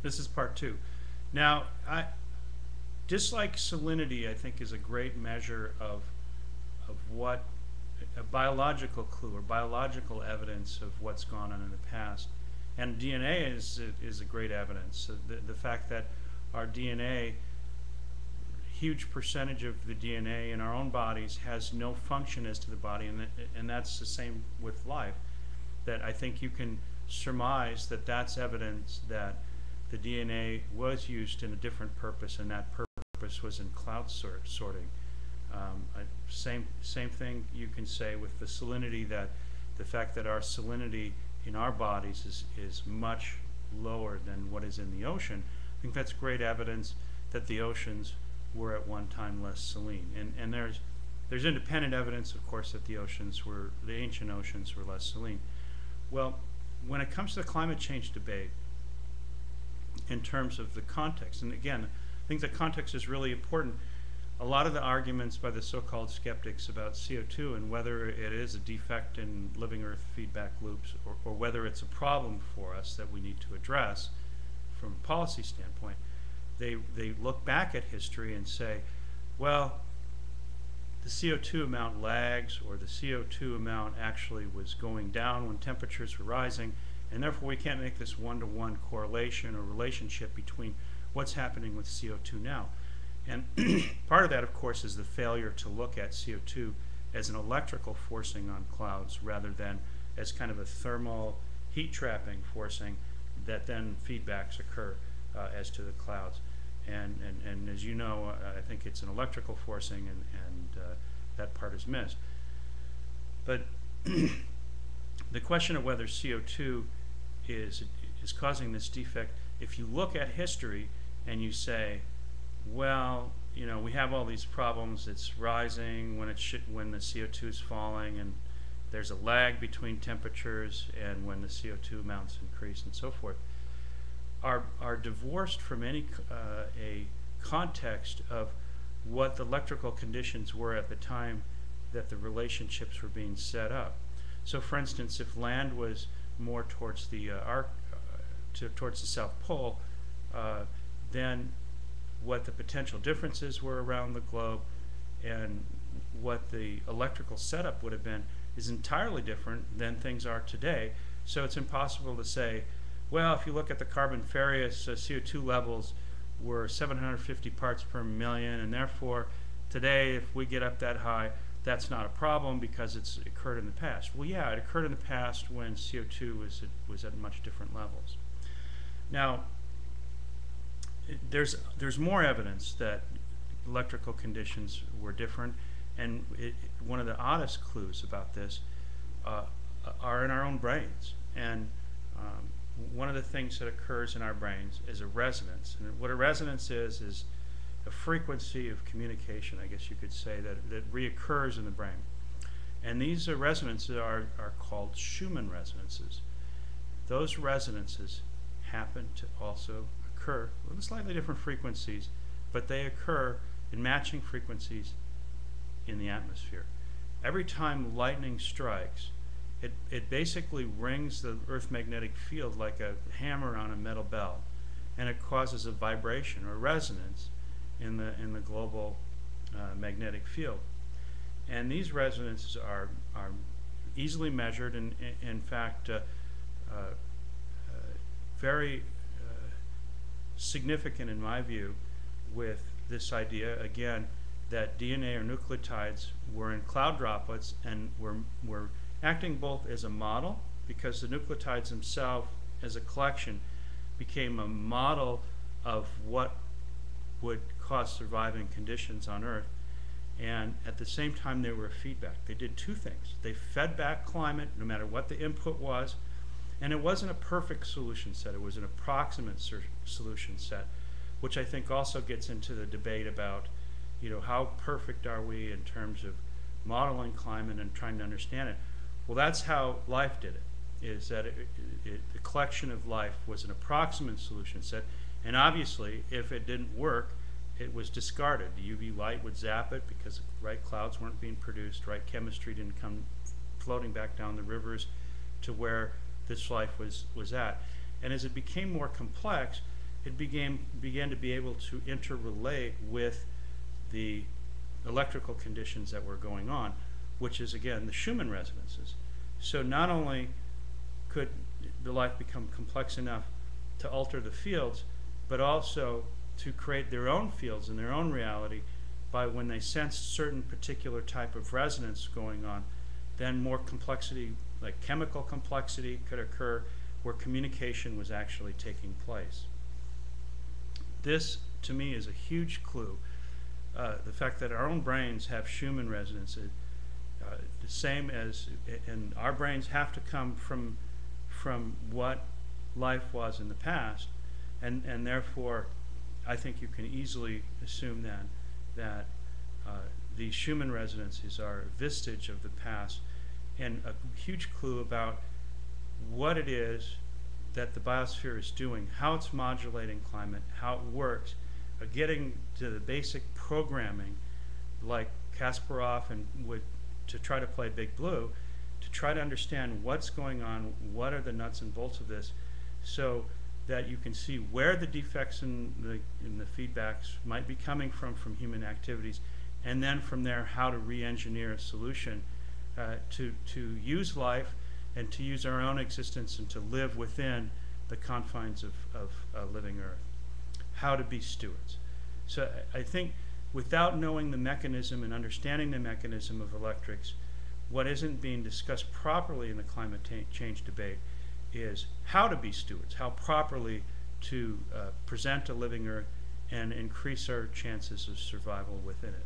This is part two. Now, just like salinity, I think, is a great measure of what a biological clue or biological evidence of what's gone on in the past. And DNA is a great evidence. So the fact that our DNA, huge percentage of the DNA in our own bodies has no function as to the body, and that's the same with life. That I think you can surmise that that's evidence that the DNA was used in a different purpose, and that purpose was in cloud sorting. Same thing you can say with the salinity, that the fact that our salinity in our bodies is much lower than what is in the ocean. I think that's great evidence that the oceans were at one time less saline. And there's independent evidence, of course, that the ancient oceans were less saline. Well, when it comes to the climate change debate, in terms of the context, and again, I think the context is really important. A lot of the arguments by the so-called skeptics about CO2 and whether it is a defect in living Earth feedback loops, or whether it's a problem for us that we need to address from a policy standpoint, they look back at history and say, well, the CO2 amount lags, or the CO2 amount actually was going down when temperatures were rising, and therefore we can't make this one-to-one correlation or relationship between what's happening with CO2 now. And part of that, of course, is the failure to look at CO2 as an electrical forcing on clouds rather than as kind of a thermal heat trapping forcing that then feedbacks occur as to the clouds. And as you know, I think it's an electrical forcing, and that part is missed. But the question of whether CO2 is causing this defect, if you look at history and you say, well, you know, we have all these problems, it's rising when the CO2 is falling, and there's a lag between temperatures and when the CO2 amounts increase and so forth, are divorced from any a context of what the electrical conditions were at the time that the relationships were being set up. So, for instance, if land was more towards the towards the South Pole, then what the potential differences were around the globe and what the electrical setup would have been is entirely different than things are today. So it's impossible to say, well, if you look at the Carboniferous CO2 levels were 750 parts per million, and therefore today if we get up that high, that's not a problem because it's occurred in the past. Well, yeah, it occurred in the past when CO2 was at much different levels. Now, there's more evidence that electrical conditions were different, and one of the oddest clues about this are in our own brains. And one of the things that occurs in our brains is a resonance. And what a resonance is a frequency of communication, I guess you could say, that reoccurs in the brain. And these resonances are called Schumann resonances. Those resonances happen to also occur with slightly different frequencies, but they occur in matching frequencies in the atmosphere. Every time lightning strikes, it basically rings the Earth magnetic field like a hammer on a metal bell, and it causes a vibration or resonance in the global magnetic field. And these resonances are easily measured, and in fact very significant in my view with this idea again that DNA or nucleotides were in cloud droplets and were acting both as a model, because the nucleotides themselves as a collection became a model of what would cause surviving conditions on Earth, and at the same time they were a feedback. They did two things. They fed back climate no matter what the input was, and it wasn't a perfect solution set, it was an approximate solution set, which I think also gets into the debate about, you know, how perfect are we in terms of modeling climate and trying to understand it. Well, that's how life did it, is that the collection of life was an approximate solution set, and obviously if it didn't work, it was discarded. The UV light would zap it because right clouds weren't being produced, right chemistry didn't come floating back down the rivers to where this life was at. And as it became more complex, it began to be able to interrelate with the electrical conditions that were going on, which is again the Schumann resonances. So not only could the life become complex enough to alter the fields, but also to create their own fields in their own reality by when they sensed certain particular type of resonance going on, then more complexity, like chemical complexity, could occur where communication was actually taking place. This, to me, is a huge clue. The fact that our own brains have Schumann resonances, the same as, and our brains have to come from what life was in the past, and therefore, I think you can easily assume then that these Schumann resonances are a vestige of the past and a huge clue about what it is that the biosphere is doing, how it's modulating climate, how it works, getting to the basic programming like Kasparov and would to try to play Big Blue, to try to understand what's going on, what are the nuts and bolts of this, so that you can see where the defects in the feedbacks might be coming from human activities, and then from there how to re-engineer a solution to use life and to use our own existence and to live within the confines of living Earth. How to be stewards. So I think without knowing the mechanism and understanding the mechanism of electrics, what isn't being discussed properly in the climate change debate is how to be stewards, how properly to present a living Earth and increase our chances of survival within it.